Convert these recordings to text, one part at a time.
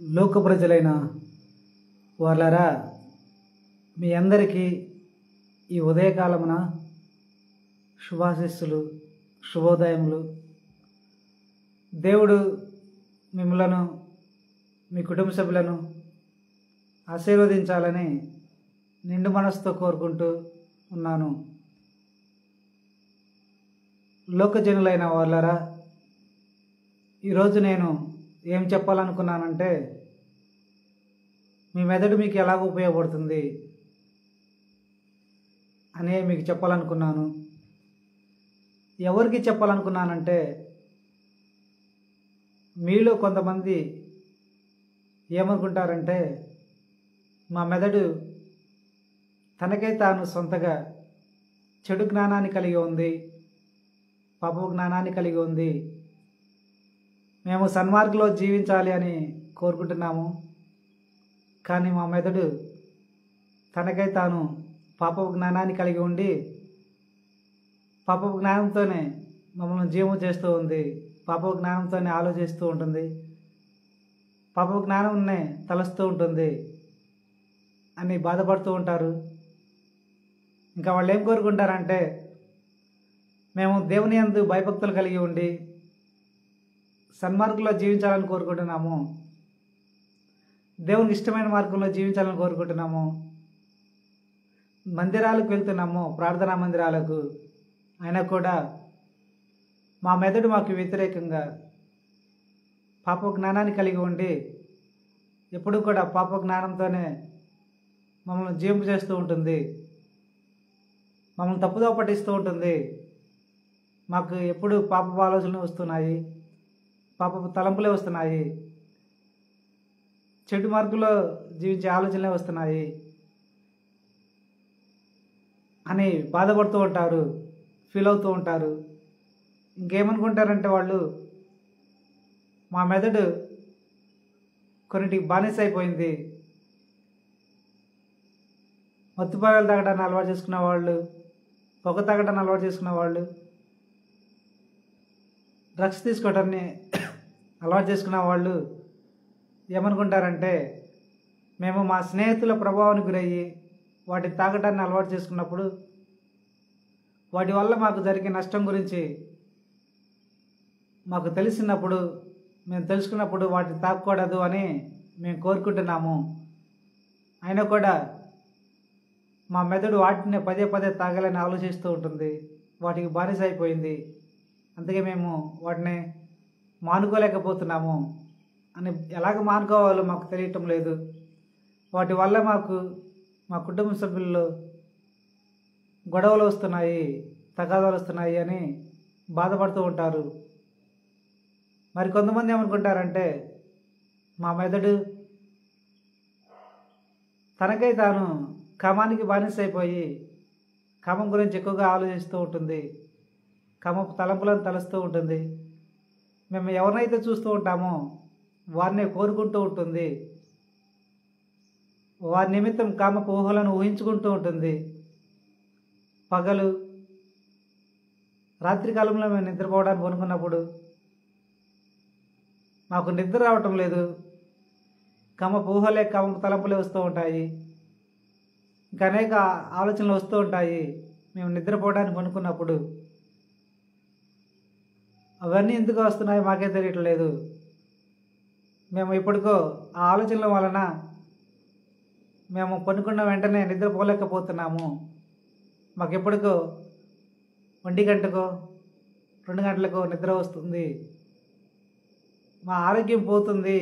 లోక ప్రజలైన వాళ్ళారా, మీ అందరికీ ఈ ఉదయకాలమున శుభాశీస్సులు, శుభోదయములు. దేవుడు మిమ్మలను, మీ కుటుంబ సభ్యులను ఆశీర్వదించాలని నిండు మనసుతో కోరుకుంటూ ఉన్నాను. లోకజనులైన వాళ్ళారా, ఈరోజు నేను ఏం చెప్పాలనుకున్నానంటే, మీ మెదడు మీకు ఎలాగ ఉపయోగపడుతుంది అనే మీకు చెప్పాలనుకున్నాను. ఎవరికి చెప్పాలనుకున్నానంటే, మీలో కొంతమంది ఏమనుకుంటారంటే, మా మెదడు తనకై తాను సొంతగా చెడు జ్ఞానాన్ని కలిగి ఉంది, పాప జ్ఞానాన్ని కలిగి ఉంది, మేము సన్మార్గంలో జీవించాలి అని కోరుకుంటున్నాము. కానీ మా మెదడు తనకై తాను పాప జ్ఞానాన్ని కలిగి ఉండి, పాప జ్ఞానంతోనే మమ్మల్ని జీవం చేస్తూ ఉంది, పాప జ్ఞానంతోనే ఆలోచిస్తూ ఉంటుంది, పాప జ్ఞానంనే తలస్తూ ఉంటుంది అని బాధపడుతూ ఉంటారు. ఇంకా వాళ్ళు ఏం కోరుకుంటారంటే, మేము దేవుని యందు భయభక్తులు కలిగి ఉండి సన్మార్గంలో జీవించాలని కోరుకుంటున్నాము, దేవునికి ఇష్టమైన మార్గంలో జీవించాలని కోరుకుంటున్నాము, మందిరాలకు వెళ్తున్నాము, ప్రార్థనా మందిరాలకు. అయినా కూడా మా మెదడు మాకు వ్యతిరేకంగా పాప జ్ఞానాన్ని కలిగి ఉండి ఎప్పుడూ కూడా పాప జ్ఞానంతోనే మమ్మల్ని జీవింపు చేస్తూ ఉంటుంది, మమ్మల్ని తప్పుదో పట్టిస్తూ ఉంటుంది. మాకు ఎప్పుడు పాపపు ఆలోచనలు వస్తున్నాయి, పాపపు తలంపులే వస్తున్నాయి, చెడు మార్గంలో జీవించే ఆలోచనలే వస్తున్నాయి అని బాధపడుతూ ఉంటారు, ఫీల్ అవుతూ ఉంటారు. ఇంకేమనుకుంటారంటే వాళ్ళు, మా మెదడు కొన్నిటికి బానిస అయిపోయింది, మత్తుపారాలు తాగడాన్ని అలవాటు చేసుకున్న వాళ్ళు, పొగ తాగడాన్ని అలవాటు చేసుకున్న వాళ్ళు, డ్రగ్స్ తీసుకోవడాన్ని అలవాటు చేసుకున్న వాళ్ళు ఏమనుకుంటారంటే, మేము మా స్నేహితుల ప్రభావానికి గురయ్యి వాటిని తాగటాన్ని అలవాటు చేసుకున్నప్పుడు వాటి వల్ల మాకు జరిగే నష్టం గురించి మాకు తెలిసినప్పుడు, మేము తెలుసుకున్నప్పుడు వాటిని తాగకూడదు అని మేము కోరుకుంటున్నాము. అయినా కూడా మా మెదడు వాటిని పదే పదే తాగాలని ఆలోచిస్తూ ఉంటుంది, వాటికి బానిస అయిపోయింది, అందుకే మేము వాటిని మానుకోలేకపోతున్నాము అని. ఎలాగ మానుకోవాలో మాకు తెలియటం లేదు. వాటి వల్ల మాకు, మా కుటుంబ సభ్యుల్లో గొడవలు వస్తున్నాయి, తగాదాలు వస్తున్నాయి అని బాధపడుతూ ఉంటారు. మరి కొంతమంది ఏమనుకుంటారంటే, మా మెదడు తనకై తాను కామానికి బానిస అయిపోయి కామం గురించి ఎక్కువగా ఆలోచిస్తూ ఉంటుంది, కామపు తలంపులను తలుస్తూ ఉంటుంది, మేము ఎవరినైతే చూస్తూ ఉంటామో వారిని కోరుకుంటూ ఉంటుంది, వారి నిమిత్తం కామపు ఊహలను ఊహించుకుంటూ ఉంటుంది. పగలు రాత్రికాలంలో మేము నిద్రపోవడానికి కొనుక్కున్నప్పుడు మాకు నిద్ర రావటం లేదు, కామపు ఊహలే, కామపు తలంపులే వస్తూ ఉంటాయి, ఇంకా అనేక ఆలోచనలు వస్తూ ఉంటాయి మేము నిద్రపోవడానికి కొనుక్కున్నప్పుడు. అవన్నీ ఎందుకు వస్తున్నాయో మాకే తెలియట్లేదు. మేము ఇప్పటికో ఆ ఆలోచనల వలన మేము పనుకున్న వెంటనే నిద్రపోలేకపోతున్నాము. మాకు ఎప్పటికో 1 గంటకో 2 గంటలకో నిద్ర వస్తుంది, మా ఆరోగ్యం పోతుంది,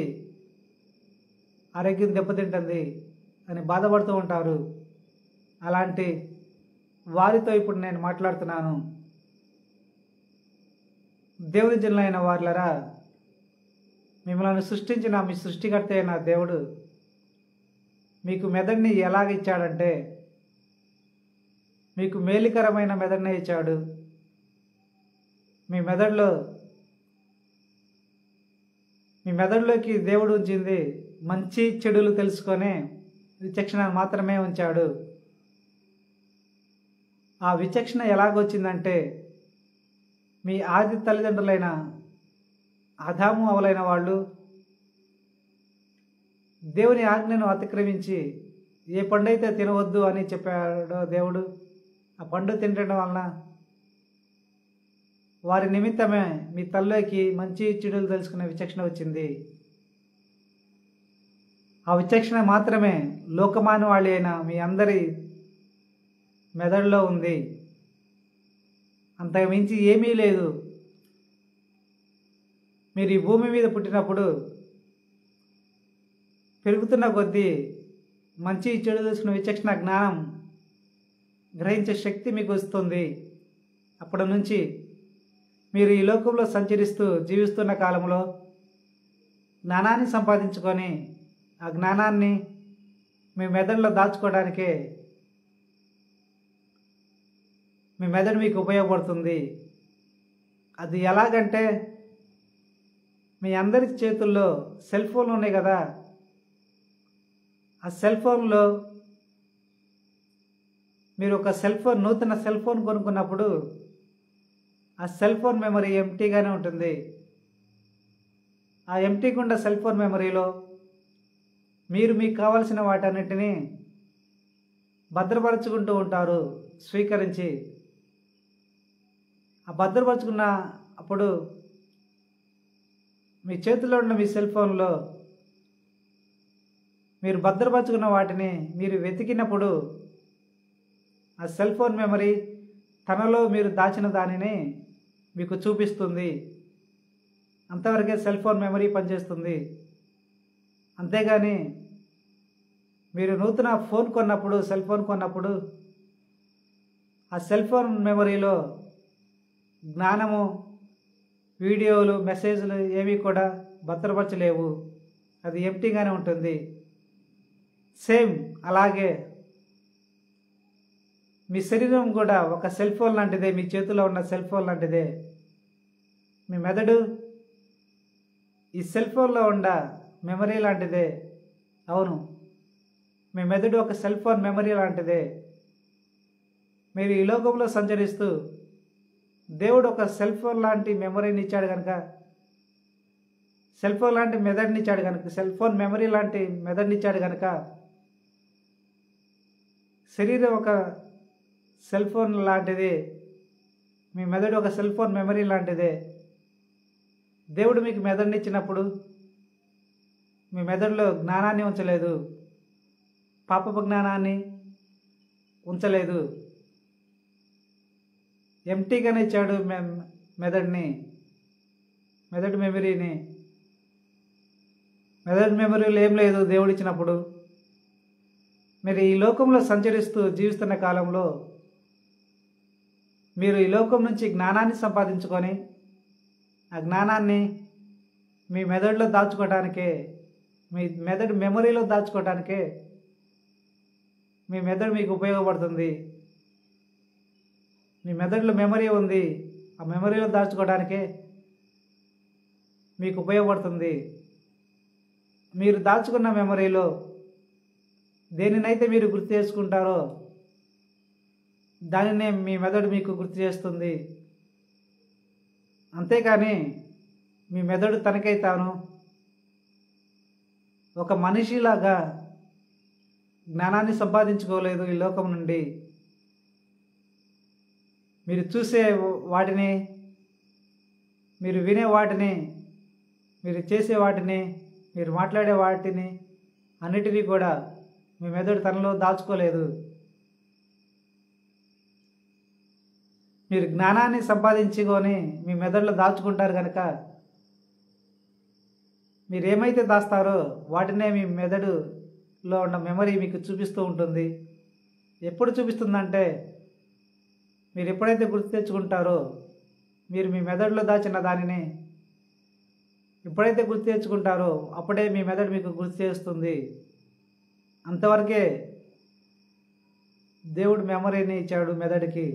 ఆరోగ్యం దెబ్బతింటుంది అని బాధపడుతూ ఉంటారు. అలాంటి వారితో ఇప్పుడు నేను మాట్లాడుతున్నాను. దేవుని జనులైన వారులారా, మిమ్మల్ని సృష్టించిన మీ సృష్టికర్త అయిన దేవుడు మీకు మెదడుని ఎలాగ ఇచ్చాడంటే, మీకు మేలుకరమైన మెదడునే ఇచ్చాడు. మీ మెదడులోకి దేవుడు ఉంచింది మంచి చెడులు తెలుసుకొని విచక్షణ మాత్రమే ఉంచాడు. ఆ విచక్షణ ఎలాగొచ్చిందంటే, మీ ఆది తల్లిదండ్రులైన ఆదాము అవలైన వాళ్ళు దేవుని ఆజ్ఞను అతిక్రమించి ఏ పండు అయితే తినవద్దు అని చెప్పాడో దేవుడు, ఆ పండు తినడం వలన వారి నిమిత్తమే మీ తల్లోకి మంచి చెడులు తెలుసుకునే విచక్షణ వచ్చింది. ఆ విచక్షణ మాత్రమే లోకమానవాళి అయిన మీ అందరి మెదడులో ఉంది. అంతకు మించి ఏమీ లేదు. మీరు ఈ భూమి మీద పుట్టినప్పుడు పెరుగుతున్న కొద్దీ మంచి చెడు తెలుసుకున్న విచక్షణ జ్ఞానం గ్రహించే శక్తి మీకు వస్తుంది. అప్పటి నుంచి మీరు ఈ లోకంలో సంచరిస్తూ జీవిస్తున్న కాలంలో జ్ఞానాన్ని సంపాదించుకొని ఆ జ్ఞానాన్ని మీ మెదడులో దాచుకోవడానికే మీ మెదడు మీకు ఉపయోగపడుతుంది. అది ఎలాగంటే, మీ అందరి చేతుల్లో సెల్ ఫోన్లు ఉన్నాయి కదా, ఆ సెల్ ఫోన్లో మీరు ఒక నూతన సెల్ ఫోన్ కొనుక్కున్నప్పుడు ఆ సెల్ ఫోన్ మెమరీ ఎంటీగానే ఉంటుంది. ఆ ఎంటీగా ఉన్న సెల్ ఫోన్ మెమరీలో మీరు మీకు కావాల్సిన వాటన్నిటినీ భద్రపరుచుకుంటూ ఉంటారు స్వీకరించి. ఆ భద్రపరుచుకున్న అప్పుడు మీ చేతిలో ఉన్న మీ సెల్ ఫోన్లో మీరు భద్రపరుచుకున్న వాటిని మీరు వెతికినప్పుడు ఆ సెల్ ఫోన్ మెమరీ తనలో మీరు దాచిన దానిని మీకు చూపిస్తుంది. అంతవరకే సెల్ ఫోన్ మెమరీ పనిచేస్తుంది. అంతేగాని మీరు నూతన ఫోన్ కొన్నప్పుడు, సెల్ ఫోన్ కొన్నప్పుడు ఆ సెల్ ఫోన్ మెమరీలో జ్ఞానము, వీడియోలు, మెసేజ్లు ఏవి కూడా భద్రపరచలేవు. అది ఎంటీగానే ఉంటుంది. సేమ్ అలాగే మీ శరీరం కూడా ఒక సెల్ ఫోన్ లాంటిదే. మీ చేతిలో ఉన్న సెల్ ఫోన్ లాంటిదే. మీ మెదడు ఈ సెల్ ఫోన్లో ఉన్న మెమరీ లాంటిదే. అవును, మీ మెదడు ఒక సెల్ ఫోన్ మెమరీ లాంటిదే. మీరు ఈ లోకంలో సంచరిస్తూ దేవుడు ఒక సెల్ ఫోన్ లాంటి మెమరీని ఇచ్చాడు కనుక, సెల్ ఫోన్ లాంటి మెదడుని ఇచ్చాడు కనుక, సెల్ ఫోన్ మెమరీ లాంటి మెదడుని ఇచ్చాడు కనుక, శరీరం ఒక సెల్ ఫోన్ లాంటిది, మీ మెదడు ఒక సెల్ ఫోన్ మెమరీ లాంటిదే. దేవుడు మీకు మెదడుని ఇచ్చినప్పుడు మీ మెదడులో జ్ఞానాన్ని ఉంచలేదు, పాపపు జ్ఞానాన్ని ఉంచలేదు. ఎంటీగానే ఇచ్చాడు మెదడుని, మెదడు మెమరీని. మెదడు మెమరీలో ఏం లేదు దేవుడు ఇచ్చినప్పుడు. మీరు ఈ లోకంలో సంచరిస్తూ జీవిస్తున్న కాలంలో మీరు ఈ లోకం నుంచి జ్ఞానాన్ని సంపాదించుకొని ఆ జ్ఞానాన్ని మీ మెదడులో దాచుకోవడానికే, మీ మెదడు మెమరీలో దాచుకోవడానికే మీ మెదడు మీకు ఉపయోగపడుతుంది. మీ మెదడులో మెమరీ ఉంది, ఆ మెమరీలో దాచుకోవడానికే మీకు ఉపయోగపడుతుంది. మీరు దాచుకున్న మెమరీలో దేనినైతే మీరు గుర్తు చేసుకుంటారో దానినే మీ మెదడు మీకు గుర్తు చేస్తుంది. అంతేకాని మీ మెదడు తనకై తాను ఒక మనిషిలాగా జ్ఞానాన్ని సంపాదించుకోలేదు ఈ లోకం నుండి. మీరు చూసే వాటిని, మీరు వినే వాటిని, మీరు చేసే వాటిని, మీరు మాట్లాడే వాటిని అన్నిటినీ కూడా మీ మెదడు తనలో దాచుకోలేదు. మీరు జ్ఞానాన్ని సంపాదించుకొని మీ మెదడులో దాచుకుంటారు కనుక మీరు ఏమైతే దాస్తారో వాటినే మీ మెదడులో ఉన్న మెమరీ మీకు చూపిస్తూ ఉంటుంది. ఎప్పుడు చూపిస్తుందంటే, మీరు ఎప్పుడైతే గుర్తు తెచ్చుకుంటారో, మీరు మీ మెదడులో దాచిన దానిని ఎప్పుడైతే గుర్తు తెచ్చుకుంటారో అప్పుడే మీ మెదడు మీకు గుర్తు చేస్తుంది. అంతవరకే దేవుడు మెమరీని ఇచ్చాడు మెదడుకి.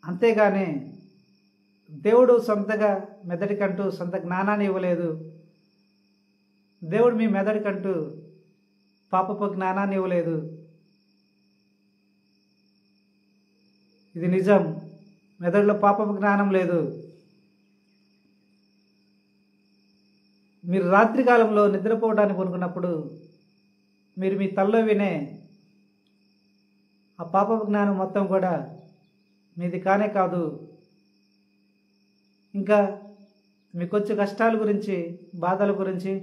అంతేగాని దేవుడు సొంతగా మెదడుకంటూ సొంత జ్ఞానాన్ని ఇవ్వలేదు. దేవుడు మీ మెదడుకంటూ పాపపు జ్ఞానాన్ని ఇవ్వలేదు. ఇది నిజం. మెదడులో పాపపు జ్ఞానం లేదు. మీరు రాత్రి కాలంలో నిద్రపోవడానికి కొనుక్కున్నప్పుడు మీరు మీ తలలో వినే ఆ పాప జ్ఞానం మొత్తం కూడా మీది కానే కాదు. ఇంకా మీకు వచ్చే కష్టాల గురించి, బాధల గురించి,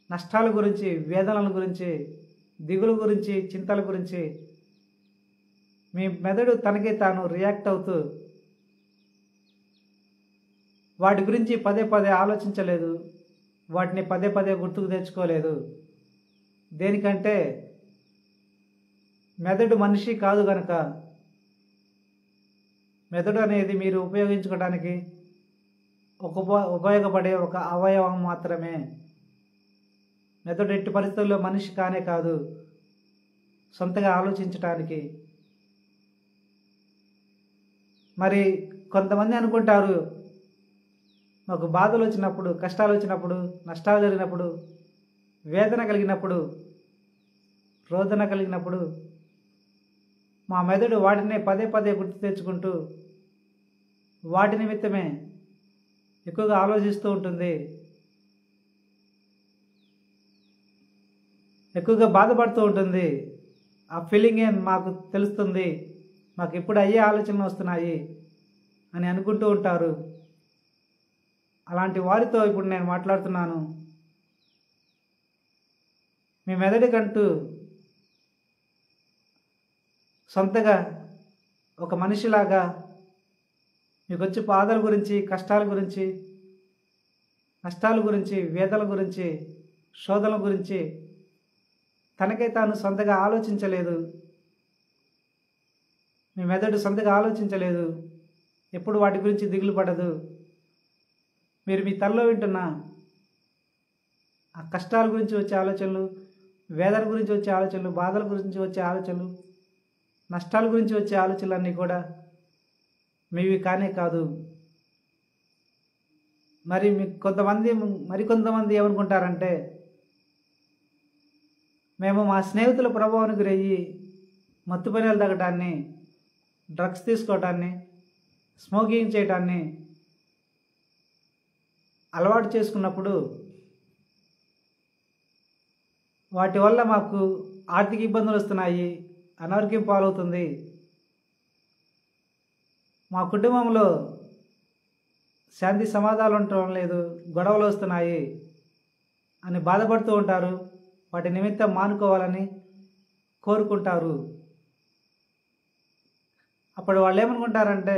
నష్టాల గురించి, వేదనల గురించి, దిగుల గురించి, చింతల గురించి మీ మెదడు తనకే తాను రియాక్ట్ అవుతూ వాటి గురించి పదే పదే ఆలోచించలేదు, వాటిని పదే పదే గుర్తుకు తెచ్చుకోలేదు. దేనికంటే మెదడు మనిషి కాదు కనుక. మెదడు అనేది మీరు ఉపయోగించుకోవడానికి ఉపయోగపడే ఒక అవయవం మాత్రమే. మెదడు ఎట్టి పరిస్థితుల్లో మనిషి కానే కాదు సొంతగా ఆలోచించటానికి. మరి కొంతమంది అనుకుంటారు, మాకు బాధలు వచ్చినప్పుడు, కష్టాలు వచ్చినప్పుడు, నష్టాలు జరిగినప్పుడు, వేదన కలిగినప్పుడు, రోదన కలిగినప్పుడు మా మెదడు వాటినే పదే పదే గుర్తు తెచ్చుకుంటూ వాటి నిమిత్తమే ఎక్కువగా ఆలోచిస్తూ ఉంటుంది, ఎక్కువగా బాధపడుతూ ఉంటుంది. ఆ ఫీలింగ్ మాకు తెలుస్తుంది, మాకు ఇప్పుడు అయ్యే ఆలోచనలు వస్తున్నాయి అని అనుకుంటూ ఉంటారు. అలాంటి వారితో ఇప్పుడు నేను మాట్లాడుతున్నాను. మీ మెదడుకంటూ సొంతగా ఒక మనిషిలాగా మీకు వచ్చే బాధల గురించి, కష్టాల గురించి, నష్టాల గురించి, వేదల గురించి, శోధనల గురించి తనకై తాను సొంతగా ఆలోచించలేదు. మీ మెదడు సొంతగా ఆలోచించలేదు, ఎప్పుడు వాటి గురించి దిగులు పడదు. మీరు మీ తలలో వింటున్న ఆ కష్టాల గురించి వచ్చే ఆలోచనలు, వేదన గురించి వచ్చే ఆలోచనలు, బాధల గురించి వచ్చే ఆలోచనలు, నష్టాల గురించి వచ్చే ఆలోచనలన్నీ కూడా మీవి కానే కాదు. మరి మరికొంతమంది ఏమనుకుంటారంటే, మేము మా స్నేహితుల ప్రభావానికి గురయ్యి మత్తు పనులు తాగటాన్ని, డ్రగ్స్ తీసుకోవటాన్ని, స్మోకింగ్ చేయటాన్ని అలవాటు చేసుకున్నప్పుడు వాటి వల్ల మాకు ఆర్థిక ఇబ్బందులు వస్తున్నాయి, అనారోగ్యం పాలవుతుంది, మా కుటుంబంలో శాంతి సమాధానాలు ఉండటం లేదు, గొడవలు వస్తున్నాయి అని బాధపడుతూ ఉంటారు. వాటి నిమిత్తం మానుకోవాలని కోరుకుంటారు. అప్పుడు వాళ్ళు ఏమనుకుంటారంటే,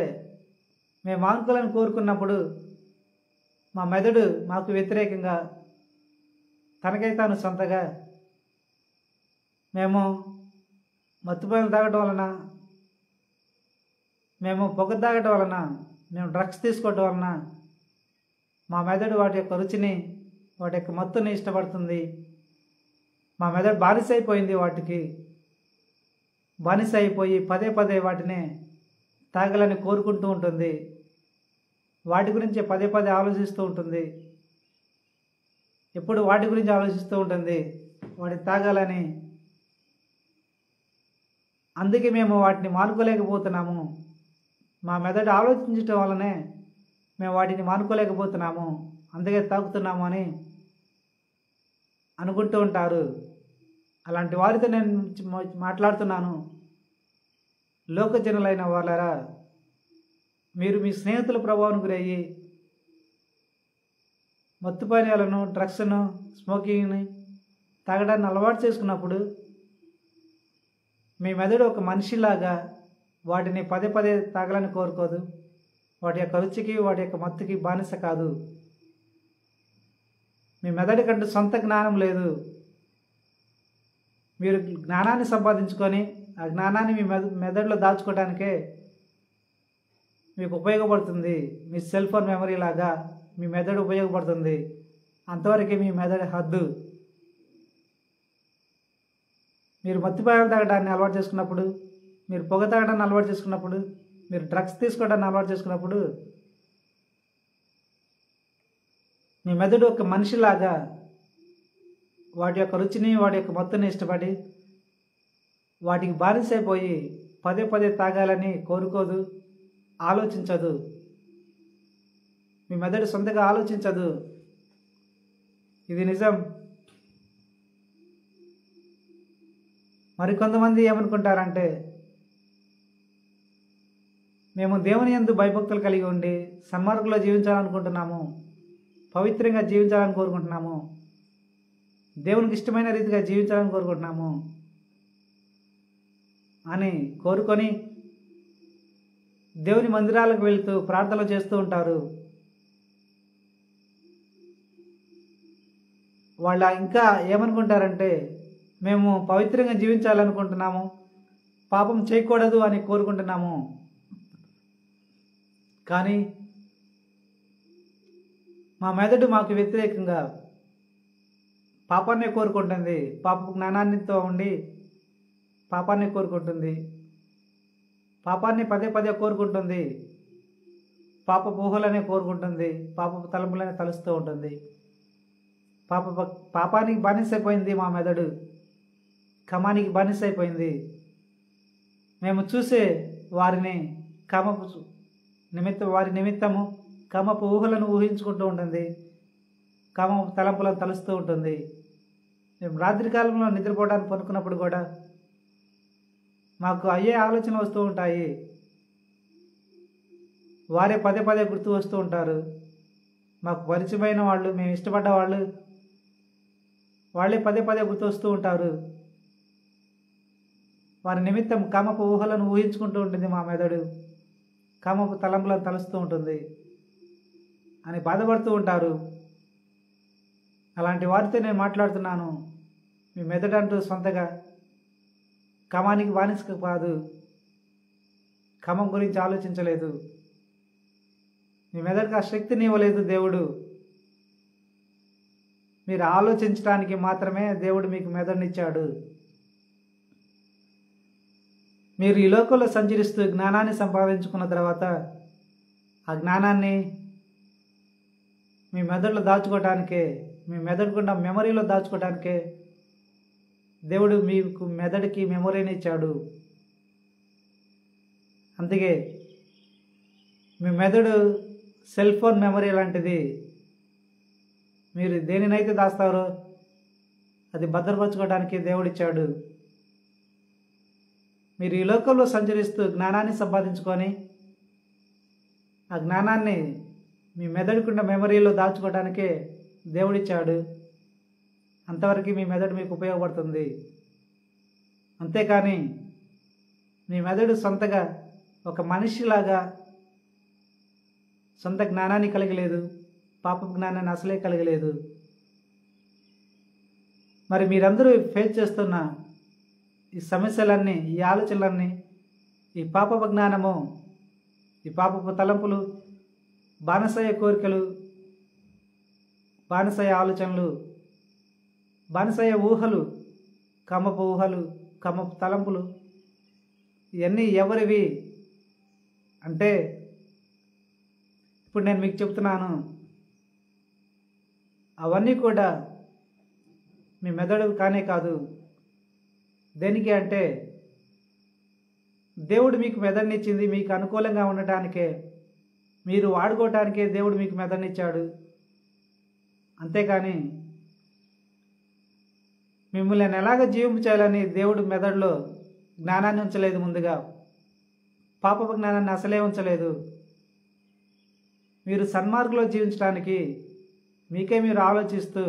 మేము మానుకోవాలని కోరుకున్నప్పుడు మా మెదడు మాకు వ్యతిరేకంగా తనకై తాను సొంతగా మేము మత్తుపానీలు తాగటం వలన, మేము పొగ తాగటం వలన, మేము డ్రగ్స్ తీసుకోవటం వలన మా మెదడు వాటి యొక్క రుచిని, వాటి యొక్క మత్తుని ఇష్టపడుతుంది. మా మెదడు బానిస అయిపోయింది, వాటికి బానిస అయిపోయి పదే పదే వాటినే తాగాలని కోరుకుంటూ ఉంటుంది. వాటి గురించి పదే పదే ఆలోచిస్తూ ఉంటుంది, ఎప్పుడు వాటి గురించి ఆలోచిస్తూ ఉంటుంది, వాటిని తాగాలని. అందుకే మేము వాటిని మానుకోలేకపోతున్నాము. మా మెదడు ఆలోచించటం వల్లనే మేము వాటిని మానుకోలేకపోతున్నాము, అందుకే తాగుతున్నాము అని అనుకుంటూ ఉంటారు. అలాంటి వారితో నేను మాట్లాడుతున్నాను. లోకజనులైన వాళ్ళరా, మీరు మీ స్నేహితుల ప్రభావం గురయ్యి మత్తు పానీయాలను, డ్రగ్స్ను, స్మోకింగ్ని తాగడాన్ని అలవాటు చేసుకున్నప్పుడు మీ మెదడు ఒక మనిషిలాగా వాటిని పదే పదే తాగాలని కోరుకోదు. వాటి యొక్క రుచికి, వాటి యొక్క మత్తుకి బానిస కాదు. మీ మెదడుకంటూ సొంత జ్ఞానం లేదు. మీరు జ్ఞానాన్ని సంపాదించుకొని ఆ జ్ఞానాన్ని మీ మెదడులో దాచుకోవడానికే మీకు ఉపయోగపడుతుంది. మీ సెల్ ఫోన్ మెమరీ లాగా మీ మెదడు ఉపయోగపడుతుంది. అంతవరకే మీ మెదడు హద్దు. మీరు మత్తుపానీయాలు తాగడాన్ని అలవాటు చేసుకున్నప్పుడు, మీరు పొగ తాగడాన్ని అలవాటు చేసుకున్నప్పుడు, మీరు డ్రగ్స్ తీసుకోవడాన్ని అలవాటు చేసుకున్నప్పుడు మీ మెదడు ఒక మనిషిలాగా వాటి యొక్క రుచిని, వాటి యొక్క మత్తుని ఇష్టపడి వాటికి బానిసైపోయి పదే పదే తాగాలని కోరుకోదు, ఆలోచించదు. మీ మెదడు సొంతగా ఆలోచించదు. ఇది నిజం. మరికొంతమంది ఏమనుకుంటారంటే, మేము దేవుని యందు భయభక్తులు కలిగి ఉండి సన్మార్గంలో జీవించాలనుకుంటున్నాము, పవిత్రంగా జీవించాలని కోరుకుంటున్నాము, దేవునికి ఇష్టమైన రీతిగా జీవించాలని కోరుకుంటున్నాము అని కోరుకొని దేవుని మందిరాలకు వెళ్తూ ప్రార్థనలు చేస్తూ ఉంటారు. వాళ్ళు ఇంకా ఏమనుకుంటారంటే, మేము పవిత్రంగా జీవించాలనుకుంటున్నాము, పాపం చేయకూడదు అని కోరుకుంటున్నాము. కానీ మా మెదడు మాకు వ్యతిరేకంగా పాపాన్నే కోరుకుంటుంది, పాప జ్ఞానాన్నితో ఉండి పాపాన్ని కోరుకుంటుంది, పాపాన్ని పదే పదే కోరుకుంటుంది, పాప ఊహలనే కోరుకుంటుంది, పాపపు తలంపులనే తలుస్తూ ఉంటుంది. పాపానికి బానిసైపోయింది మా మెదడు, కమానికి బానిసైపోయింది. మేము చూసే వారిని వారి నిమిత్తము కమపు ఊహలను ఊహించుకుంటూ ఉంటుంది, కమపు తలంపులను తలుస్తూ ఉంటుంది. మేము రాత్రి కాలంలో నిద్రపోవడానికి పనుకున్నప్పుడు కూడా మాకు అయ్యే ఆలోచన వస్తూ ఉంటాయి. వారే పదే పదే గుర్తు వస్తూ ఉంటారు. మాకు పరిచయమైన వాళ్ళు, మేము ఇష్టపడ్డ వాళ్ళు, వాళ్ళే పదే పదే గుర్తు వస్తూ ఉంటారు. వారి నిమిత్తం కామపు ఊహలను ఊహించుకుంటూ ఉంటుంది మా మెదడు, కామపు తలంపులను తలుస్తూ ఉంటుంది అని బాధపడుతూ ఉంటారు. అలాంటి వారితో నేను మాట్లాడుతున్నాను. మీ మెదడు అంటూ సొంతగా కామానికి బానిస కాదు, కామం గురించి ఆలోచించలేదు. మీ మెదడుకి ఆ శక్తిని ఇవ్వలేదు దేవుడు. మీరు ఆలోచించడానికి మాత్రమే దేవుడు మీకు మెదడునిచ్చాడు. మీరు ఈ లోకంలో సంచరిస్తూ జ్ఞానాన్ని సంపాదించుకున్న తర్వాత ఆ జ్ఞానాన్ని మీ మెదడులో దాచుకోవటానికే, మీ మెదడుకున్న మెమరీలో దాచుకోవటానికే దేవుడు మీకు మెదడుకి మెమొరీని ఇచ్చాడు. అందుకే మీ మెదడు సెల్ ఫోన్ మెమరీ లాంటిది. మీరు దేనినైతే దాస్తారో అది భద్రపరచుకోవడానికి దేవుడిచ్చాడు. మీరు ఈ లోకంలో సంచరిస్తూ జ్ఞానాన్ని సంపాదించుకొని ఆ జ్ఞానాన్ని మీ మెదడుకున్న మెమరీలో దాచుకోవడానికే దేవుడిచ్చాడు. అంతవరకు మీ మెదడు మీకు ఉపయోగపడుతుంది. అంతేకాని మీ మెదడు సొంతగా ఒక మనిషిలాగా సొంత జ్ఞానాన్ని కలిగలేదు, పాప జ్ఞానాన్ని అసలే కలిగలేదు. మరి మీరందరూ ఫేస్ చేస్తున్న ఈ సమస్యలన్నీ, ఈ ఆలోచనలన్నీ, ఈ పాపపు జ్ఞానము, ఈ పాపపు తలంపులు, బానిసయ్య కోరికలు, బానిసయ్య ఆలోచనలు, బానిసయ్య ఊహలు, కమపు ఊహలు, కమపు తలంపులు, ఇవన్నీ ఎవరివి అంటే ఇప్పుడు నేను మీకు చెప్తున్నాను. అవన్నీ కూడా మీ మెదడు కానే కాదు. దేనికి అంటే దేవుడు మీకు మెదడునిచ్చింది మీకు అనుకూలంగా ఉండటానికే, మీరు వాడుకోవటానికే దేవుడు మీకు మెదడునిచ్చాడు. అంతేకాని మిమ్మల్ని ఎలాగ జీవించాలని దేవుడు మెదడులో జ్ఞానాన్ని ఉంచలేదు. ముందుగా పాపపు జ్ఞానాన్ని అసలే ఉంచలేదు. మీరు సన్మార్గంలో జీవించడానికి మీకే మీరు ఆలోచిస్తూ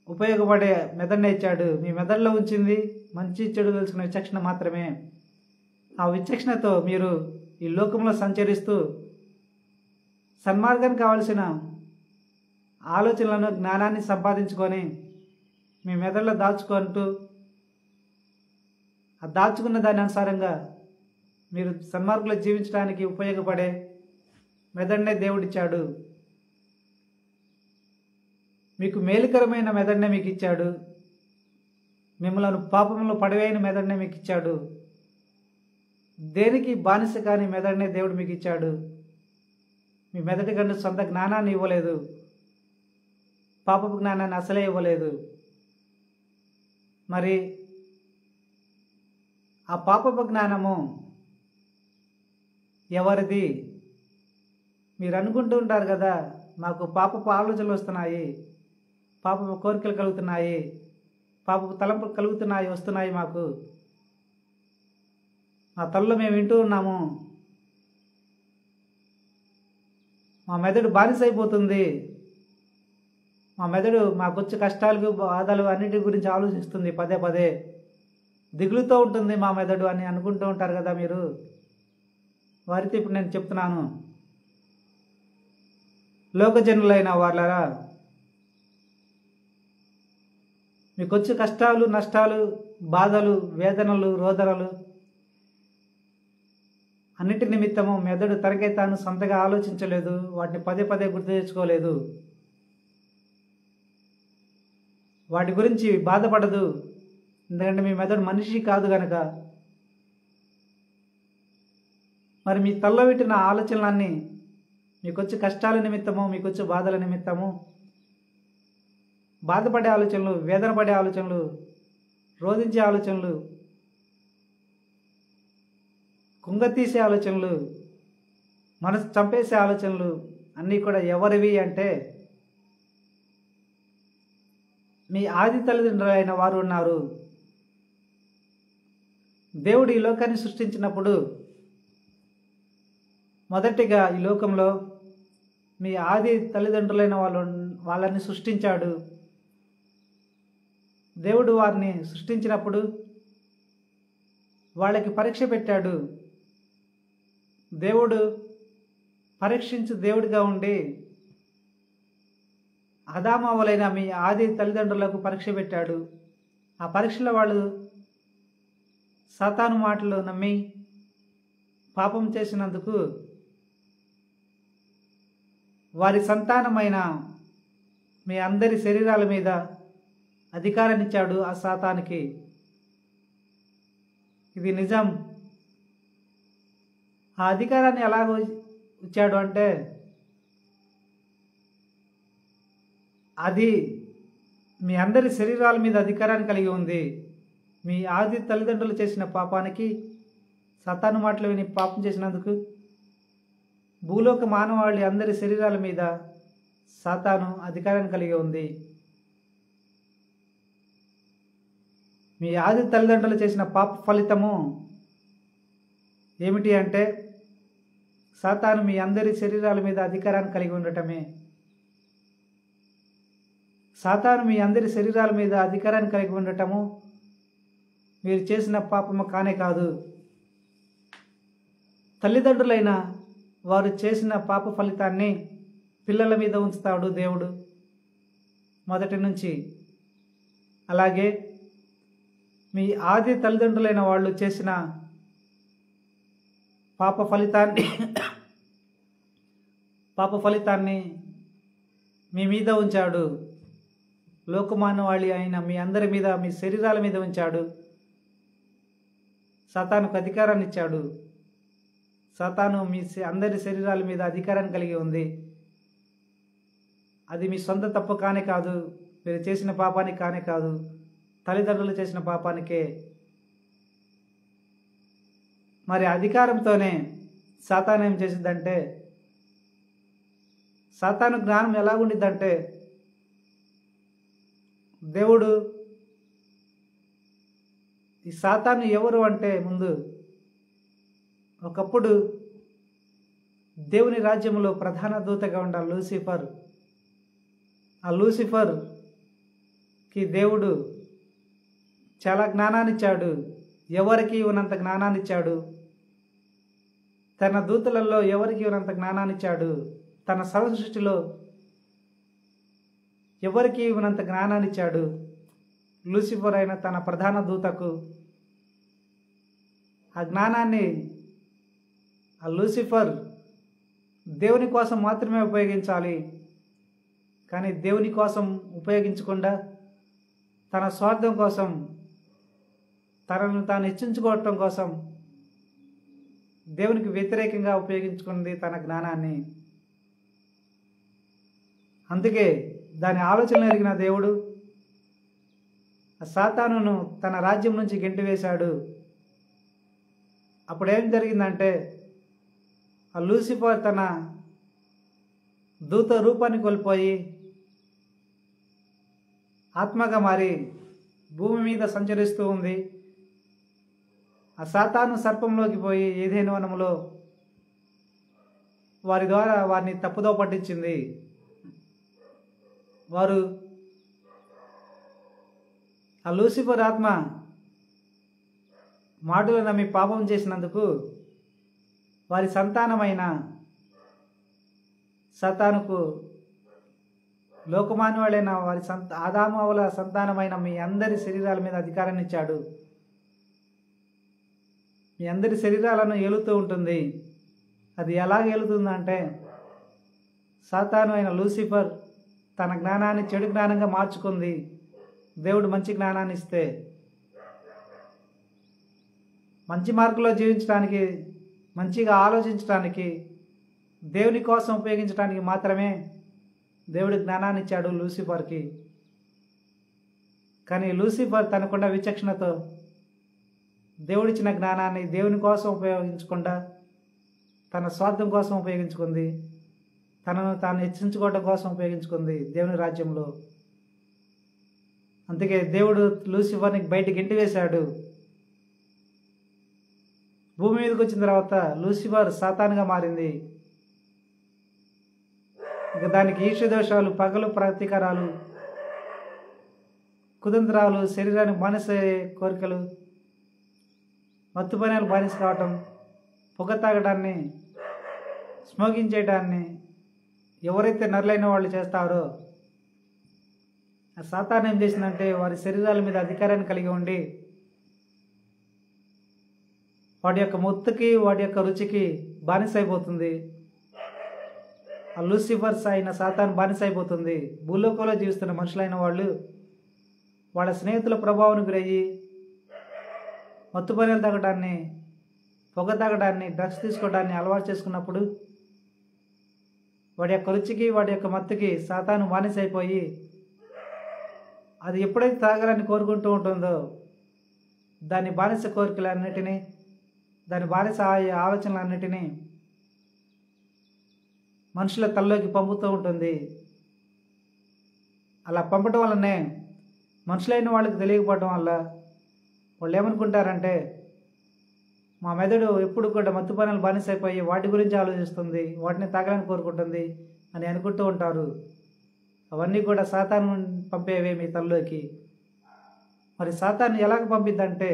ఉపయోగపడే మెదడునే ఇచ్చాడు. మీ మెదడులో ఉంచింది మంచి చెడు తెలుసుకునే విచక్షణ మాత్రమే. ఆ విచక్షణతో మీరు ఈ లోకంలో సంచరిస్తూ సన్మార్గానికి కావలసిన ఆలోచనలను, జ్ఞానాన్ని సంపాదించుకొని మీ మెదడులో దాచుకుంటూ ఆ దాచుకున్న దాని అనుసారంగా మీరు సన్మార్గంలో జీవించడానికి ఉపయోగపడే మెదడునే దేవుడిచ్చాడు. మీకు మేలుకరమైన మెదడునే మీకు ఇచ్చాడు. మిమ్మల్ని పాపంలో పడవేయని మెదడునే మీకు ఇచ్చాడు. దేనికి బానిస కాని మెదడునే దేవుడు మీకు ఇచ్చాడు. మీ మెదడు కంటే సొంత జ్ఞానాన్ని ఇవ్వలేదు, పాపపు జ్ఞానాన్ని అసలే ఇవ్వలేదు. మరి ఆ పాపపు జ్ఞానము ఎవరిది? మీరు అనుకుంటూ ఉంటారు కదా, మాకు పాపపు ఆలోచనలు వస్తున్నాయి, పాపపు కోరికలు కలుగుతున్నాయి, పాపపు తలంపులు కలుగుతున్నాయి, వస్తున్నాయి. మాకు మా తలలో మేము వింటూ ఉన్నాము. మా మెదడు బానిసైపోతుంది. మా మెదడు మాకొచ్చే కష్టాలు, బాధలు అన్నిటి గురించి ఆలోచిస్తుంది. పదే పదే దిగులుతో ఉంటుంది మా మెదడు అని అనుకుంటూ ఉంటారు కదా మీరు. వారితో ఇప్పుడు నేను చెప్తున్నాను, లోకజనులైన వాళ్ళరా, మీకు వచ్చే కష్టాలు, నష్టాలు, బాధలు, వేదనలు, రోదనలు అన్నిటి నిమిత్తము మెదడు తనకై తాను సొంతగా ఆలోచించలేదు, వాటిని పదే పదే గుర్తు తెచ్చుకోలేదు, వాటి గురించి బాధపడదు. ఎందుకంటే మీ మెదడు మనిషి కాదు గనక. మరి మీ తల్లో పెట్టిన ఆలోచనలన్నీ మీకొచ్చే కష్టాల నిమిత్తము, మీకొచ్చే బాధల నిమిత్తము, బాధపడే ఆలోచనలు, వేదన పడే ఆలోచనలు, రోధించే ఆలోచనలు, కుంగతీసే ఆలోచనలు, మనసు చంపేసే ఆలోచనలు అన్నీ కూడా ఎవరివి అంటే మీ ఆది తల్లిదండ్రులైన వారు ఉన్నారు. దేవుడు ఈ లోకాన్ని సృష్టించినప్పుడు మొదటిగా ఈ లోకంలో మీ ఆది తల్లిదండ్రులైన వాళ్ళని సృష్టించాడు. దేవుడు వారిని సృష్టించినప్పుడు వాళ్ళకి పరీక్ష పెట్టాడు. దేవుడు పరీక్షించు దేవుడిగా ఉండి ఆదామవ్వలైన మీ ఆది తల్లిదండ్రులకు పరీక్ష పెట్టాడు. ఆ పరీక్షలో వాళ్ళు సాతాను మాటలు నమ్మి పాపం చేసినందుకు వారి సంతానమైన మీ అందరి శరీరాల మీద అధికారాన్ని ఇచ్చాడు ఆ సాతానికి. ఇది నిజం. ఆ అధికారాన్ని ఎలాగ ఇచ్చాడు అంటే అది మీ అందరి శరీరాల మీద అధికారాన్ని కలిగి ఉంది. మీ ఆది తల్లిదండ్రులు చేసిన పాపానికి, సాతాను మాటలు విని పాపం చేసినందుకు భూలోక మానవాళి అందరి శరీరాల మీద సాతాను అధికారాన్ని కలిగి ఉంది. మీ ఆది తల్లిదండ్రులు చేసిన పాప ఫలితము ఏమిటి అంటే సాతాను మీ అందరి శరీరాల మీద అధికారాన్ని కలిగి ఉండటమే. సాతాను మీ అందరి శరీరాల మీద అధికారాన్ని కలిగి ఉండటము మీరు చేసిన పాపము కానే కాదు. తల్లిదండ్రులైన వారు చేసిన పాప ఫలితాన్ని పిల్లల మీద ఉంచుతాడు దేవుడు మొదటి నుంచి. అలాగే మీ ఆది తల్లిదండ్రులైన వాళ్ళు చేసిన పాప ఫలితాన్ని మీ మీద ఉంచాడు. లోకమానవాళి అయిన మీ అందరి మీద, మీ శరీరాల మీద ఉంచాడు. సాతానుకు అధికారాన్ని ఇచ్చాడు. సాతాను మీ అందరి శరీరాల మీద అధికారాన్ని కలిగి ఉంది. అది మీ సొంత తప్పు కానే కాదు, మీరు చేసిన పాపానికి కానే కాదు, తల్లిదండ్రులు చేసిన పాపానికే. మరి అధికారంతోనే సాతాను ఏం చేసిద్దంటే, సాతాను జ్ఞానం ఎలాగుండిద్దంటే దేవుడు ఈ సాతాను ఎవరు అంటే ముందు ఒకప్పుడు దేవుని రాజ్యంలో ప్రధాన దూతగా ఉన్న లూసిఫర్, ఆ లూసిఫర్కి దేవుడు చాలా జ్ఞానాన్ని ఇచ్చాడు. ఎవరికి ఇవ్వనంత జ్ఞానాన్ని ఇచ్చాడు. తన దూతలలో ఎవరికి ఇవ్వనంత జ్ఞానాన్ని ఇచ్చాడు. తన సృష్టిలో ఎవరికి ఇవ్వనంత జ్ఞానాన్ని ఇచ్చాడు. లూసిఫర్ అయిన తన ప్రధాన దూతకు ఆ జ్ఞానాన్ని ఆ లూసిఫర్ దేవుని కోసం మాత్రమే ఉపయోగించాలి. కానీ దేవుని కోసం ఉపయోగించకుండా తన స్వార్థం కోసం, తనను తాను హెచ్చించుకోవటం కోసం దేవునికి వ్యతిరేకంగా ఉపయోగించుకుంది తన జ్ఞానాన్ని. అందుకే దాని ఆలోచన ఎరిగిన దేవుడు ఆ సాతానును తన రాజ్యం నుంచి గెంటివేశాడు. అప్పుడు ఏం జరిగిందంటే ఆ లూసిఫర్ తన దూత రూపాన్ని కోల్పోయి ఆత్మగా మారి భూమి మీద సంచరిస్తూ ఉంది. ఆ సాతాను సర్పంలోకి పోయి ఏదైనా వనములో వారి ద్వారా వారిని తప్పుదో పట్టించింది. వారు ఆ లూసిఫర్ ఆత్మ మాటలు నమ్మి పాపం చేసినందుకు వారి సంతానమైన సాతానుకు లోకమాన్యుడైన వారి ఆదాము అవల సంతానమైన మీ అందరి శరీరాల మీద అధికారాన్ని ఇచ్చాడు. మీ అందరి శరీరాలను ఏలుతూ ఉంటుంది. అది ఎలాగ ఏలుతుందంటే, సాతాను అయిన లూసిఫర్ తన జ్ఞానాన్ని చెడు జ్ఞానంగా మార్చుకుంది. దేవుడు మంచి జ్ఞానాన్ని ఇస్తే మంచి మార్గంలో జీవించడానికి, మంచిగా ఆలోచించడానికి, దేవుని కోసం ఉపయోగించడానికి మాత్రమే దేవుడు జ్ఞానాన్ని ఇచ్చాడు లూసిఫర్కి. కానీ లూసిఫర్ తనకున్న విచక్షణతో దేవుడిచ్చిన జ్ఞానాన్ని దేవుని కోసం ఉపయోగించకుండా తన స్వార్థం కోసం ఉపయోగించుకుంది. తనను తాను హెచ్చించుకోవడం కోసం ఉపయోగించుకుంది దేవుని రాజ్యంలో. అందుకే దేవుడు లూసిఫర్ని బయటికి గెంటివేశాడు. భూమి మీదకి వచ్చిన తర్వాత లూసిఫర్ సాతానుగా మారింది. ఇక దానికి ఈర్ష్యదోషాలు, పగలు ప్రతీకారాలు, కుతంత్రాలు, శరీరానికి బానిస కోరికలు, మత్తు పనులు బానిస కావటం, పొగ తాగడాన్ని, స్మోకింగ్ చేయడాన్ని ఎవరైతే నరులైన వాళ్ళు చేస్తారో ఆ సాతాను ఏం చేసిందంటే వారి శరీరాల మీద అధికారాన్ని కలిగి ఉండి వాటి యొక్క మొత్తుకి, వాటి యొక్క రుచికి బానిస అయిపోతుంది. ఆ లూసిఫర్స్ అయిన సాతాను బానిస అయిపోతుంది. భూలోకంలో జీవిస్తున్న మనుషులైన వాళ్ళు వాళ్ళ స్నేహితుల ప్రభావానికి గురయ్యి మత్తు పనులు తాగడాన్ని, పొగ తాగడాన్ని, డ్రగ్స్ తీసుకోవడాన్ని అలవాటు చేసుకున్నప్పుడు వాడి యొక్క రుచికి, వాడి యొక్క మత్తుకి సాతాను బానిస అయిపోయి అది ఎప్పుడైతే తాగాలని కోరుకుంటూ ఉంటుందో దాని బానిస కోరికలన్నిటినీ, దాని బానిస ఆలోచనలన్నిటినీ మనుషుల తలలోకి పంపుతూ ఉంటుంది. అలా పంపడం వల్లనే మనుషులైన వాళ్ళకి తెలియకపోవడం వల్ల వాళ్ళు ఏమనుకుంటారంటే మా మెదడు ఎప్పుడు కూడా మత్తు పనులు బానిసైపోయి వాటి గురించి ఆలోచిస్తుంది, వాటిని తాగాలని కోరుకుంటుంది అని అనుకుంటూ ఉంటారు. అవన్నీ కూడా సాతాను పంపేవే మీ తలలోకి. మరి సాతాను ఎలాగ పంపిద్దంటే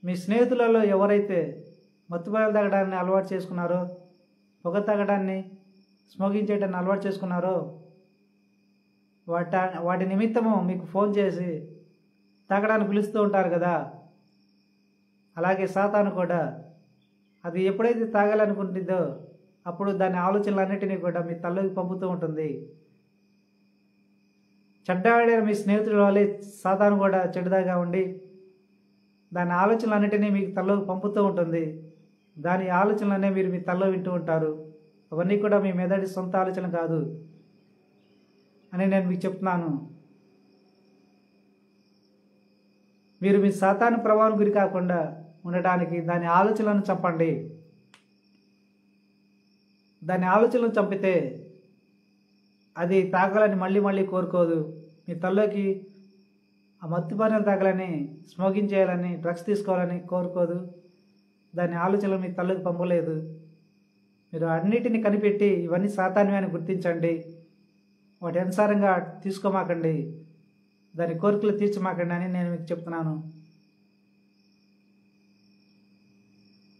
మీ స్నేహితులలో ఎవరైతే మత్తు పనులు తాగడాన్ని అలవాటు చేసుకున్నారో, పొగ తాగడాన్ని, స్మోకింగ్ చేయడాన్ని అలవాటు చేసుకున్నారో వాటి నిమిత్తము మీకు ఫోన్ చేసి తాగడానికి పిలుస్తూ ఉంటారు కదా. అలాగే సాతాను కూడా అది ఎప్పుడైతే తాగాలనుకుంటుందో అప్పుడు దాని ఆలోచనలన్నిటినీ కూడా మీ తల్లోకి పంపుతూ ఉంటుంది. చెడ్డవాడైన మీ స్నేహితుల వల్లే సాతాను కూడా చెడ్డదాగా ఉండి దాని ఆలోచనలన్నిటినీ మీకు తల్లోకి పంపుతూ ఉంటుంది. దాని ఆలోచనలనే మీరు మీ తల్లో వింటూ ఉంటారు. అవన్నీ కూడా మీ మెదడి సొంత ఆలోచన కాదు అని నేను మీకు చెప్తున్నాను. మీరు మీ సాతాను ప్రభావం గురి కాకుండా ఉండటానికి దాని ఆలోచనలను చంపండి. దాని ఆలోచనలను చంపితే అది తాగాలని మళ్ళీ మళ్ళీ కోరుకోదు. మీ తల్లోకి ఆ మత్తు పానీయాలు తాగాలని, స్మోకింగ్ చేయాలని, డ్రగ్స్ తీసుకోవాలని కోరుకోదు. దాని ఆలోచనలు మీ తల్లోకి పంపలేదు. మీరు అన్నిటిని కనిపెట్టి ఇవన్నీ సాతానివే అని గుర్తించండి. వాటి అనుసారంగా తీసుకోమాకండి, దాని కోరికలు తీర్చమాకండి అని నేను మీకు చెప్తున్నాను.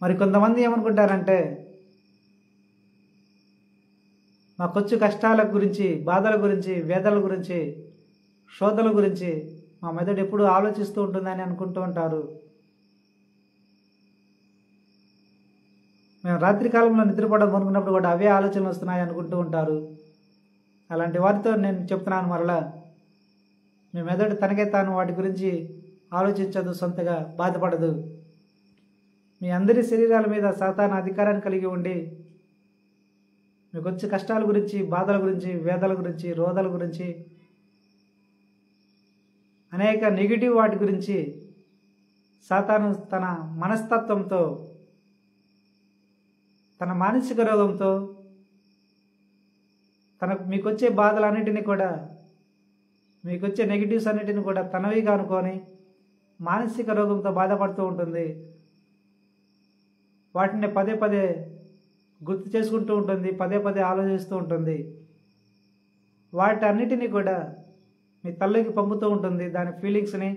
మరి కొంతమంది ఏమనుకుంటారంటే మాకొచ్చు కష్టాల గురించి, బాధల గురించి, వేదల గురించి, శోధల గురించి మా మెదడు ఎప్పుడు ఆలోచిస్తూ ఉంటుందని అనుకుంటూ ఉంటారు. మేము రాత్రి కాలంలో నిద్రపోవడం అనుకున్నప్పుడు కూడా అవే ఆలోచనలు వస్తున్నాయి అనుకుంటూ ఉంటారు. అలాంటి వారితో నేను చెప్తున్నాను, మరలా మీ మెదడు తనకే తాను వాటి గురించి ఆలోచించదు, సొంతగా బాధపడదు. మీ అందరి శరీరాల మీద సాతాను అధికారాన్ని కలిగి ఉండి మీకు వచ్చే కష్టాల గురించి, బాధల గురించి, వేదల గురించి, రోధాల గురించి, అనేక నెగిటివ్ వాటి గురించి సాతాను తన మనస్తత్వంతో, తన మానసిక రోగంతో, మీకు వచ్చే బాధలన్నిటినీ కూడా, మీకు వచ్చే నెగిటివ్స్ అన్నిటిని కూడా తనవిగా అనుకొని మానసిక రోగంతో బాధపడుతూ ఉంటుంది. వాటిని పదే పదే గుర్తు చేసుకుంటూ ఉంటుంది, పదే పదే ఆలోచిస్తూ ఉంటుంది. వాటన్నిటినీ కూడా మీ తల్లికి పంపుతూ ఉంటుంది. దాని ఫీలింగ్స్ని,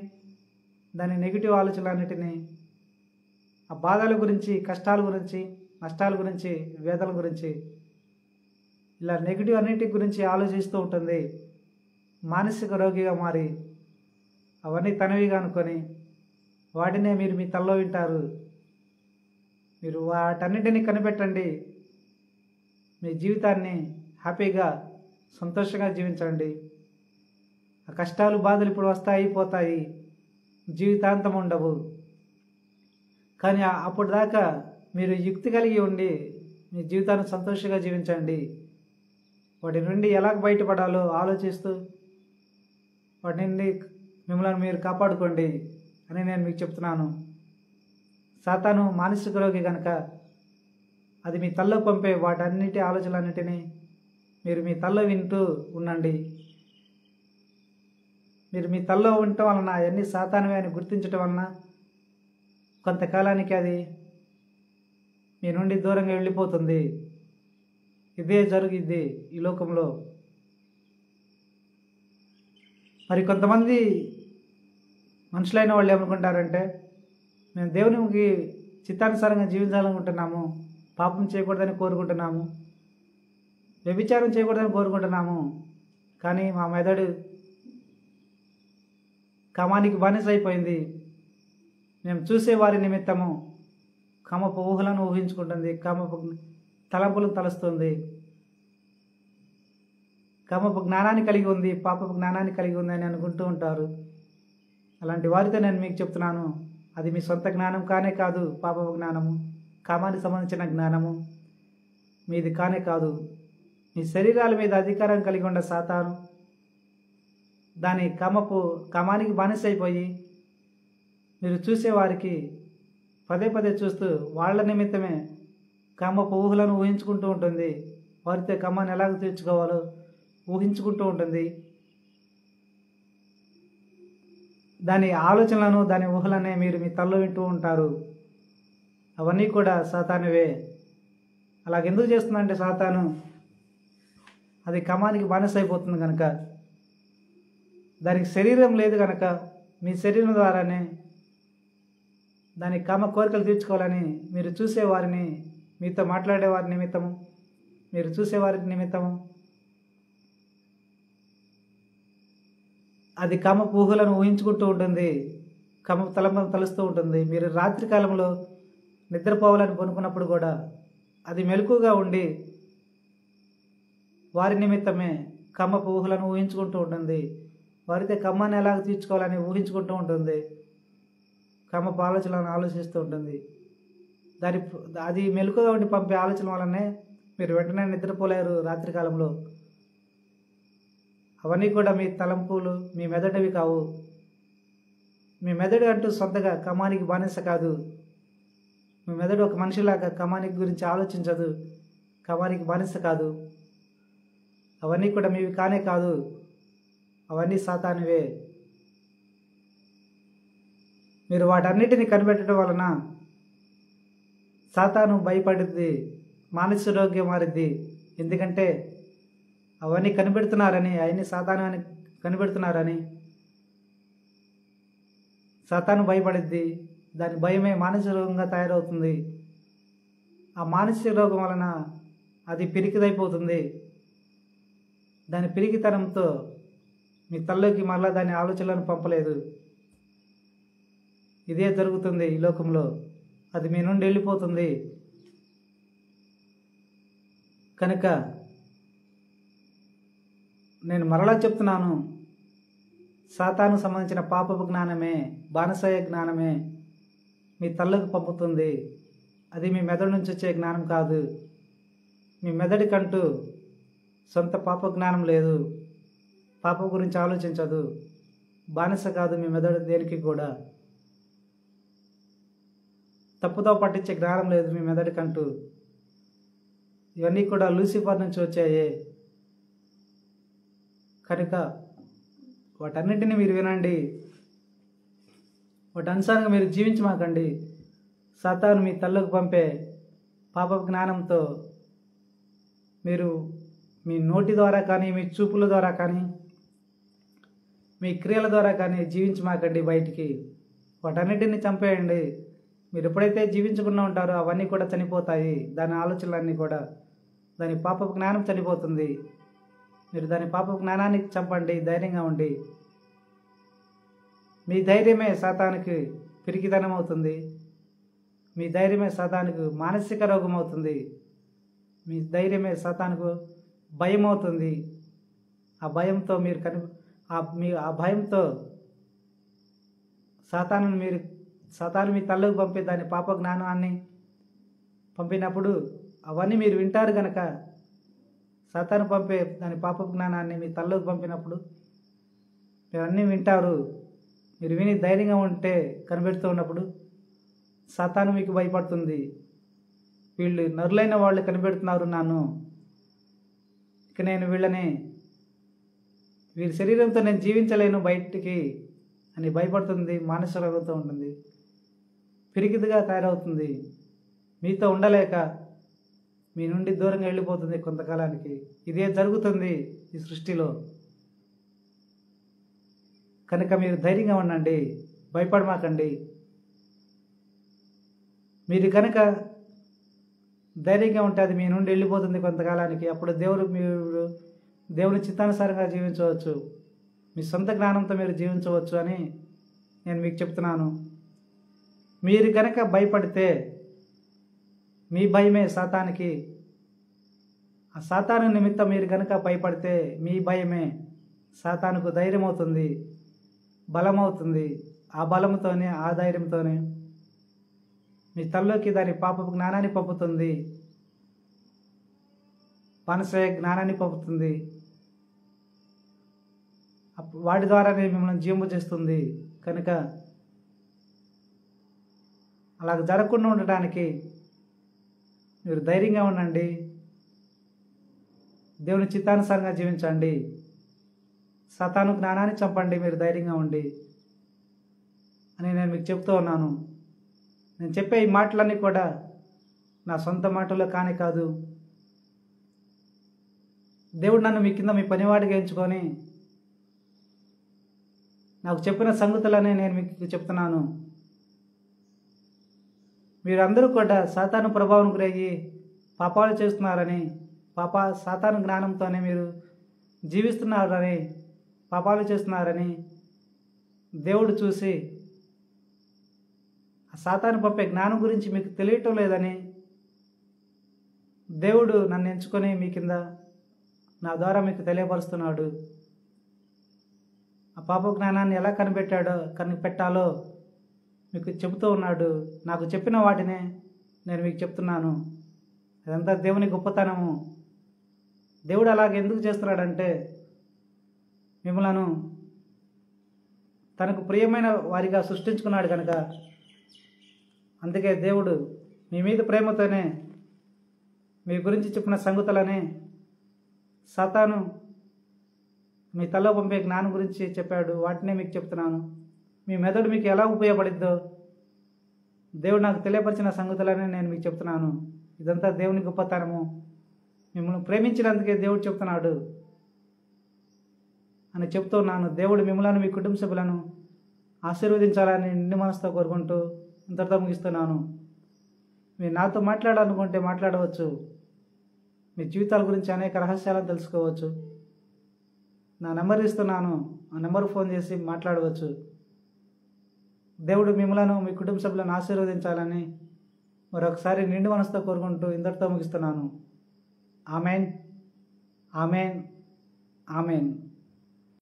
దాని నెగిటివ్ ఆలోచనలన్నిటినీ, ఆ బాధల గురించి, కష్టాల గురించి, నష్టాల గురించి, వేదనల గురించి, ఇలా నెగిటివ్ అన్నిటి గురించి ఆలోచిస్తూ ఉంటుంది. మానసిక రోగిగా మారి అవన్నీ తనవిగా అనుకొని వాటినే మీరు మీ తల్లో వింటారు. మీరు వాటన్నిటినీ కనిపెట్టండి. మీ జీవితాన్ని హ్యాపీగా, సంతోషంగా జీవించండి. ఆ కష్టాలు, బాధలు ఇప్పుడు వస్తాయి, పోతాయి, జీవితాంతం ఉండవు. కానీ అప్పుడు దాకా మీరు యుక్తి కలిగి ఉండి మీ జీవితాన్ని సంతోషంగా జీవించండి. వాటి నుండి ఎలా బయటపడాలో ఆలోచిస్తూ వాటి నుండి మిమ్మల్ని మీరు కాపాడుకోండి అని నేను మీకు చెప్తున్నాను. సాతాను మానసిక రోగి కనుక అది మీ తల్లో పంపే వాటన్నిటి ఆలోచనలన్నిటినీ మీరు మీ తల్లో వింటూ ఉండండి. మీరు మీ తల్లో ఉండటం వలన అవన్నీ సాతానువే అని గుర్తించటం వలన కొంతకాలానికి అది మీ నుండి దూరంగా వెళ్ళిపోతుంది. ఇదే జరిగిద్ది ఈ లోకంలో. మరి కొంతమంది మనుషులైన వాళ్ళు ఏమనుకుంటారంటే, మేము దేవునికి చిత్తానుసారంగా జీవించాలనుకుంటున్నాము, పాపం చేయకూడదని కోరుకుంటున్నాము, వ్యభిచారం చేయకూడదని కోరుకుంటున్నాము, కానీ మా మెదడు కామానికి బానిస అయిపోయింది. మేము చూసే వారి నిమిత్తము కామపు ఊహలను ఊహించుకుంటుంది, కామపు తలంపులను తలుస్తుంది, కామపు జ్ఞానాన్ని కలిగి ఉంది, పాపపు జ్ఞానాన్ని కలిగి ఉంది అని అనుకుంటూ ఉంటారు. అలాంటి వారితో నేను మీకు చెప్తున్నాను, అది మీ సొంత జ్ఞానం కానే కాదు. పాపపు జ్ఞానము, కామానికి సంబంధించిన జ్ఞానము మీది కానే కాదు. మీ శరీరాల మీద అధికారం కలిగి ఉన్న సాతాను దాని కామానికి బానిస అయిపోయి మీరు చూసేవారికి పదే పదే చూస్తూ వాళ్ళ నిమిత్తమే కామపు ఊహలను ఊహించుకుంటూ ఉంటుంది. వారితో కామాన్ని ఎలాగ తీర్చుకోవాలో ఊహించుకుంటూ ఉంటుంది. దాని ఆలోచనలను, దాని ఊహలనే మీరు మీ తల్లో వింటూ ఉంటారు. అవన్నీ కూడా సాతానువే. అలాగెందుకు చేస్తుందంటే సాతాను అది కామానికి బానిస అయిపోతుంది కనుక, దానికి శరీరం లేదు కనుక మీ శరీరం ద్వారానే దాని కామ కోరికలు తీర్చుకోవాలని మీరు చూసేవారిని, మీతో మాట్లాడేవారి నిమిత్తము, మీరు చూసేవారి నిమిత్తము అది కామ ఊహలను ఊహించుకుంటూ ఉంటుంది, కామ తలంపులను తలుస్తూ ఉంటుంది. మీరు రాత్రి కాలంలో నిద్రపోవాలని పనుకున్నప్పుడు కూడా అది మెలకుగా ఉండి వారి నిమిత్తమే కమ్మపు ఊహలను ఊహించుకుంటూ ఉంటుంది. వారితో కమ్మని ఎలాగ తీర్చుకోవాలని ఊహించుకుంటూ ఉంటుంది, కమ్మపు ఆలోచనలను ఆలోచిస్తూ ఉంటుంది. అది మెలకుగా ఉండి పంపే ఆలోచన వల్లనే మీరు వెంటనే నిద్రపోలేరు రాత్రికాలంలో. అవన్నీ కూడా మీ తలంపులు, మీ మెదడువి కావు. మీ మెదడు అంటూ సొంతగా కమానికి బానిస కాదు. మీ మెదడు ఒక మనిషిలాగా కమానికి గురించి ఆలోచించదు, కమానికి బానిస కాదు. అవన్నీ కూడా మీవి కానే కాదు, అవన్నీ సాతానువే. మీరు వాటన్నిటిని కనిపెట్టడం వలన సాతాను భయపడుద్ది, మానసిక రోగ్యం మారిద్ది. ఎందుకంటే అవన్నీ కనిపెడుతున్నారని, అవన్నీ సాతాను అని కనిపెడుతున్నారని సాతాను భయపడిద్ది. దాని భయమే మానసిక రోగంగా తయారవుతుంది. ఆ మానసిక రోగం వలన అది పిరికిదైపోతుంది. దాని పిరికితనంతో మీ తల్లోకి మరలా దాని ఆలోచనలను పంపలేదు. ఇదే జరుగుతుంది ఈ లోకంలో. అది మీ నుండి వెళ్ళిపోతుంది. కనుక నేను మరలా చెప్తున్నాను, సాతాను సంబంధించిన పాపపు జ్ఞానమే, బానిసయ్య జ్ఞానమే మీ తల్లకు పంపుతుంది. అది మీ మెదడు నుంచి వచ్చే జ్ఞానం కాదు. మీ మెదడికంటూ సొంత పాప జ్ఞానం లేదు, పాప గురించి ఆలోచించదు, బానిస కాదు మీ మెదడు దేనికి కూడా. తప్పుతో పట్టించే జ్ఞానం లేదు మీ మెదడికంటూ. ఇవన్నీ కూడా లూసిఫర్ నుంచి వచ్చాయే. కనుక వాటన్నింటినీ మీరు వినండి, వాటి అనుసారంగా మీరు జీవించమాకండి. సాతాను మీ తల్లోకి పంపే పాప జ్ఞానంతో మీరు మీ నోటి ద్వారా కానీ, మీ చూపుల ద్వారా కానీ, మీ క్రియల ద్వారా కానీ జీవించమాకండి. బయటికి వాటన్నిటిని చంపేయండి. మీరు ఎప్పుడైతే జీవించకుండా ఉంటారో అవన్నీ కూడా చనిపోతాయి. దాని ఆలోచనలన్నీ కూడా, దాని పాప జ్ఞానం చనిపోతుంది. మీరు దాని పాప జ్ఞానాన్ని చంపండి. ధైర్యంగా ఉండి. మీ ధైర్యమే సాతానికి పిరికితనం అవుతుంది. మీ ధైర్యమే సాతానికి మానసిక రోగం అవుతుంది. మీ ధైర్యమే సాతానికి భయం అవుతుంది. ఆ భయంతో మీరు ఆ భయంతో సాతాను మీ తల్లోకి పంపే దాని పాప జ్ఞానాన్ని పంపినప్పుడు అవన్నీ మీరు వింటారు కనుక, సాతాను పంపే దాని పాప జ్ఞానాన్ని మీ తల్లోకి పంపినప్పుడు మీరు అన్నీ వింటారు. మీరు విని ధైర్యంగా ఉంటే కనిపెడుతూ ఉన్నప్పుడు సాతాను మీకు భయపడుతుంది. వీళ్ళు నరులైన వాళ్ళు కనిపెడుతున్నారు నన్ను, ఇక నేను వీరి శరీరంతో నేను జీవించలేను బయటికి అని భయపడుతుంది. మానసిక రోగంతో ఉంటుంది, పిరికిదిగా తయారవుతుంది. మీతో ఉండలేక మీ నుండి దూరంగా వెళ్ళిపోతుంది కొంతకాలానికి. ఇదే జరుగుతుంది ఈ సృష్టిలో. కనుక మీరు ధైర్యంగా ఉండండి, భయపడమాకండి. మీరు కనుక ధైర్యంగా ఉంటే అది మీ నుండి వెళ్ళిపోతుంది కొంతకాలానికి. అప్పుడు మీరు దేవుని చిత్తానుసారంగా జీవించవచ్చు. మీ సొంత జ్ఞానంతో మీరు జీవించవచ్చు అని నేను మీకు చెప్తున్నాను. మీరు కనుక భయపడితే మీ భయమే సాతానికి, ఆ సాతాను నిమిత్తం మీరు కనుక భయపడితే మీ భయమే సాతానుకు ధైర్యం అవుతుంది, బలమవుతుంది. ఆ బలంతోనే, ఆ ధైర్యంతోనే మీ తల్లోకి దాని పాపపు జ్ఞానాన్ని పంపుతుంది, మనసే జ్ఞానాన్ని పంపుతుంది. వాటి ద్వారానే మిమ్మల్ని జీవింపజేస్తుంది. కనుక అలాగ జరగకుండా ఉండటానికి మీరు ధైర్యంగా ఉండండి, దేవుని చిత్తానుసారంగా జీవించండి, సాతాను జ్ఞానాన్ని చంపండి. మీరు ధైర్యంగా ఉండి అని నేను మీకు చెప్తూ ఉన్నాను. నేను చెప్పే ఈ మాటలన్నీ కూడా నా సొంత మాటల్లో కానే కాదు. దేవుడు నన్ను మీ కింద మీ పనివాడిగా ఎంచుకొని నాకు చెప్పిన సంగతులనే నేను మీకు చెప్తున్నాను. మీరందరూ కూడా సాతాను ప్రభావం గురయ్యి పాపాలు చేస్తున్నారని, సాతాను జ్ఞానంతోనే మీరు జీవిస్తున్నారని, పాపాలు చేస్తున్నారని దేవుడు చూసి ఆ సాతాను పంపే జ్ఞానం గురించి మీకు తెలియటం లేదని దేవుడు నన్ను ఎంచుకొని మీ కింద నా ద్వారా మీకు తెలియపరుస్తున్నాడు. ఆ పాప జ్ఞానాన్ని ఎలా కనిపెట్టాలో మీకు చెబుతూ ఉన్నాడు. నాకు చెప్పిన వాటినే నేను మీకు చెప్తున్నాను. అదంతా దేవుని గొప్పతనము. దేవుడు అలాగ ఎందుకు చేస్తున్నాడంటే మిమ్మలను తనకు ప్రియమైన వారిగా సృష్టించుకున్నాడు కనుక. అందుకే దేవుడు మీ మీద ప్రేమతోనే మీ గురించి చెప్పిన సంగతులనే సాతాను మీ తల్లో పంపే జ్ఞానం గురించి చెప్పాడు. వాటినే మీకు చెప్తున్నాను. మీ మెదడు మీకు ఎలా ఉపయోగపడిద్దో దేవుడు నాకు తెలియపరిచిన సంగతులనే నేను మీకు చెప్తున్నాను. ఇదంతా దేవుని గొప్పతనము. మిమ్మల్ని ప్రేమించినందుకే దేవుడు చెప్తున్నాడు అని చెప్తున్నాను. దేవుడు మిమ్మల్ని, మీ కుటుంబ సభ్యులను ఆశీర్వదించాలని నిండు మనసుతో కోరుకుంటూ ఇంతటితో ముగిస్తున్నాను. మీరు నాతో మాట్లాడాలనుకుంటే మాట్లాడవచ్చు. మీ జీవితాల గురించి అనేక రహస్యాలను తెలుసుకోవచ్చు. నా నెంబర్ ఇస్తున్నాను, ఆ నెంబర్ ఫోన్ చేసి మాట్లాడవచ్చు. దేవుడు మిమ్మలను, మీ కుటుంబ సభ్యులను ఆశీర్వదించాలని మరొకసారి నిండు మనసుతో కోరుకుంటూ ఇంతటితో ముగిస్తున్నాను. Amen, amen, amen.